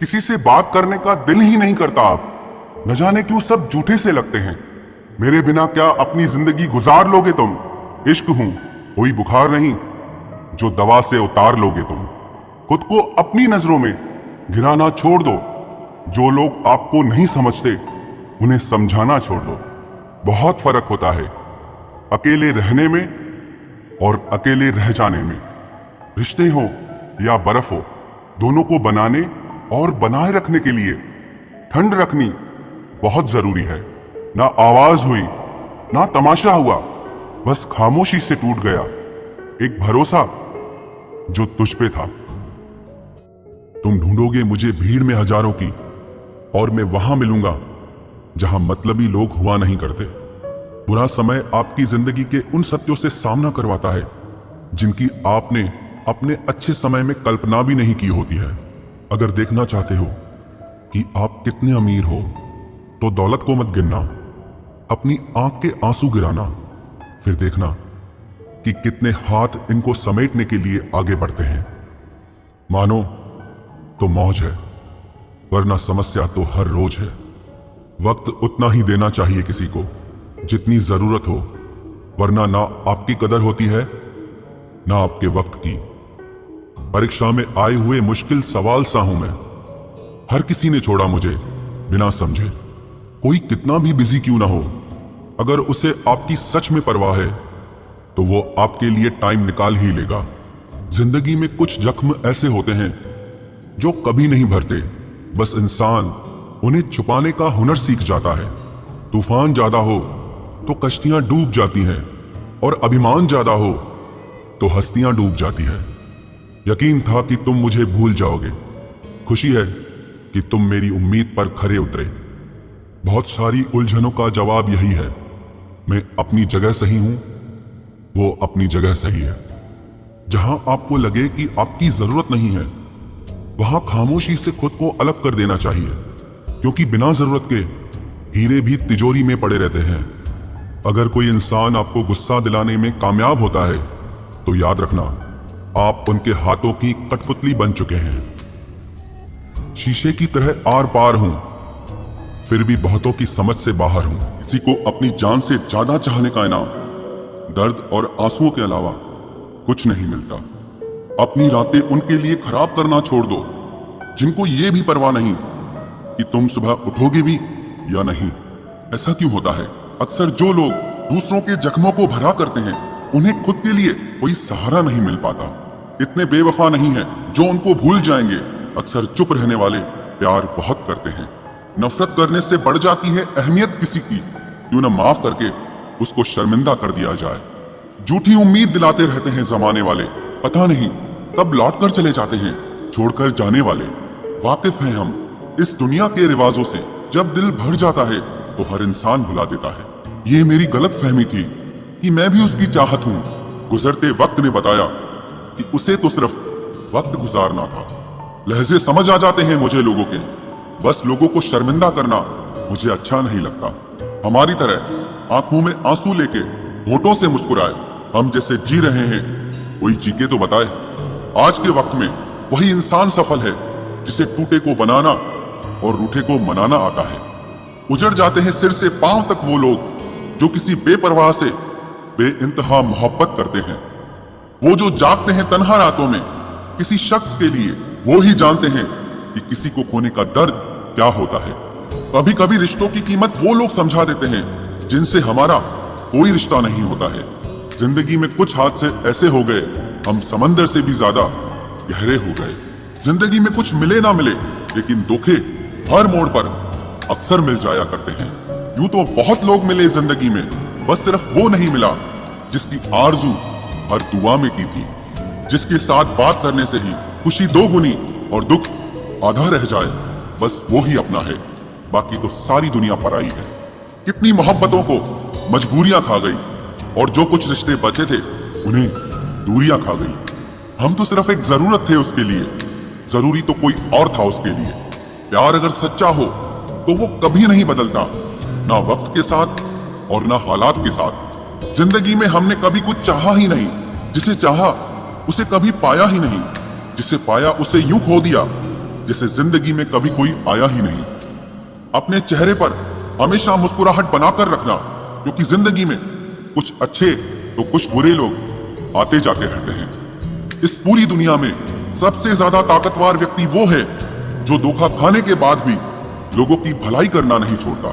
किसी से बात करने का दिल ही नहीं करता। आप न जाने क्यों सब झूठे से लगते हैं। मेरे बिना क्या अपनी जिंदगी गुजार लोगे तुम? इश्क हूं, कोई बुखार नहीं जो दवा से उतार लोगे तुम। खुद को अपनी नजरों में गिराना छोड़ दो। जो लोग आपको नहीं समझते उन्हें समझाना छोड़ दो। बहुत फर्क होता है अकेले रहने में और अकेले रह जाने में। रिश्ते हो या बर्फ हो, दोनों को बनाने और बनाए रखने के लिए ठंड रखनी बहुत जरूरी है। ना आवाज हुई ना तमाशा हुआ, बस खामोशी से टूट गया एक भरोसा जो तुझ पे था। तुम ढूंढोगे मुझे भीड़ में हजारों की, और मैं वहां मिलूंगा जहां मतलबी लोग हुआ नहीं करते। बुरा समय आपकी जिंदगी के उन सत्यों से सामना करवाता है जिनकी आपने अपने अच्छे समय में कल्पना भी नहीं की होती है। अगर देखना चाहते हो कि आप कितने अमीर हो तो दौलत को मत गिनना, अपनी आंख के आंसू गिराना, फिर देखना कि कितने हाथ इनको समेटने के लिए आगे बढ़ते हैं। मानो तो मौज है, वरना समस्या तो हर रोज है। वक्त उतना ही देना चाहिए किसी को जितनी जरूरत हो, वरना ना आपकी कदर होती है ना आपके वक्त की। परीक्षा में आए हुए मुश्किल सवाल सा हूं मैं। हर किसी ने छोड़ा मुझे बिना समझे। कोई कितना भी बिजी क्यों ना हो, अगर उसे आपकी सच में परवाह है तो वो आपके लिए टाइम निकाल ही लेगा। जिंदगी में कुछ जख्म ऐसे होते हैं जो कभी नहीं भरते, बस इंसान उन्हें छुपाने का हुनर सीख जाता है। तूफान ज्यादा हो तो कश्तियां डूब जाती हैं, और अभिमान ज्यादा हो तो हस्तियां डूब जाती है। यकीन था कि तुम मुझे भूल जाओगे, खुशी है कि तुम मेरी उम्मीद पर खरे उतरे। बहुत सारी उलझनों का जवाब यही है, मैं अपनी जगह सही हूं, वो अपनी जगह सही है। जहां आपको लगे कि आपकी जरूरत नहीं है, वहां खामोशी से खुद को अलग कर देना चाहिए, क्योंकि बिना जरूरत के हीरे भी तिजोरी में पड़े रहते हैं। अगर कोई इंसान आपको गुस्सा दिलाने में कामयाब होता है तो याद रखना, आप उनके हाथों की कठपुतली बन चुके हैं। शीशे की तरह आर पार हूं, फिर भी बहुतों की समझ से बाहर हूं। किसी को अपनी जान से ज्यादा चाहने का इनाम दर्द और आंसुओं के अलावा कुछ नहीं मिलता। अपनी रातें उनके लिए खराब करना छोड़ दो जिनको ये भी परवाह नहीं कि तुम सुबह उठोगे भी या नहीं। ऐसा क्यों होता है? अक्सर जो लोग दूसरों के जख्मों को भरा करते हैं, उन्हें खुद के लिए कोई सहारा नहीं मिल पाता। इतने बेवफा नहीं है जो उनको भूल जाएंगे। अक्सर चुप रहने वाले प्यार बहुत करते हैं। नफरत करने से बढ़ जाती है अहमियत किसी की, क्यों न माफ करके उसको शर्मिंदा कर दिया जाए। झूठी उम्मीद दिलाते रहते हैं जमाने वाले, पता नहीं कब लौट कर चले जाते हैं छोड़कर जाने वाले। वाकिफ हैं हम इस दुनिया के रिवाजों से, जब दिल भर जाता है तो हर इंसान भुला देता है। ये मेरी गलत फहमी थी कि मैं भी उसकी चाहत हूँ। गुजरते वक्त ने बताया कि उसे तो सिर्फ वक्त गुजारना था। लहजे समझ आ जाते हैं मुझे लोगों के, बस लोगों को शर्मिंदा करना मुझे अच्छा नहीं लगता। हमारी तरह आंखों में आंसू लेके होठों से मुस्कुराए, हम जैसे जी रहे हैं कोई जी के तो बताए। आज के वक्त में वही इंसान सफल है जिसे टूटे को बनाना और रूठे को मनाना आता है। उजड़ जाते हैं सिर से पांव तक वो लोग जो किसी बेपरवाह से बेइंतहा मोहब्बत करते हैं। वो जो जागते हैं तन्हा रातों में किसी शख्स के लिए, वो ही जानते हैं कि किसी को खोने का दर्द क्या होता है। कभी कभी रिश्तों की कीमत वो लोग समझा देते हैं जिनसे हमारा कोई रिश्ता नहीं होता है। जिंदगी में कुछ हादसे ऐसे हो गए, हम समंदर से भी ज्यादा गहरे हो गए। जिंदगी में कुछ मिले ना मिले, लेकिन धोखे हर मोड़ पर अक्सर मिल जाया करते हैं। यूं तो बहुत लोग मिले जिंदगी में, बस सिर्फ वो नहीं मिला जिसकी आरजू हर दुआ में की थी। जिसके साथ बात करने से ही खुशी दो गुनी और दुख आधा रह जाए, बस वो ही अपना है, बाकी तो सारी दुनिया पराई है। कितनी मोहब्बतों को मजबूरियां खा गई, और जो कुछ रिश्ते बचे थे उन्हें दूरियां खा गई। हम तो सिर्फ एक जरूरत थे उसके लिए, जरूरी तो कोई और था उसके लिए। प्यार अगर सच्चा हो तो वो कभी नहीं बदलता, ना वक्त के साथ और ना हालात के साथ। जिंदगी में हमने कभी कुछ चाहा ही नहीं, जिसे चाहा उसे कभी पाया ही नहीं, जिसे पाया उसे यूं खो दिया जैसे जिंदगी में कभी कोई आया ही नहीं। अपने चेहरे पर हमेशा मुस्कुराहट बनाकर रखना, क्योंकि जिंदगी में कुछ अच्छे तो कुछ बुरे लोग आते जाते रहते हैं। इस पूरी दुनिया में सबसे ज्यादा ताकतवर व्यक्ति वो है जो धोखा खाने के बाद भी लोगों की भलाई करना नहीं छोड़ता।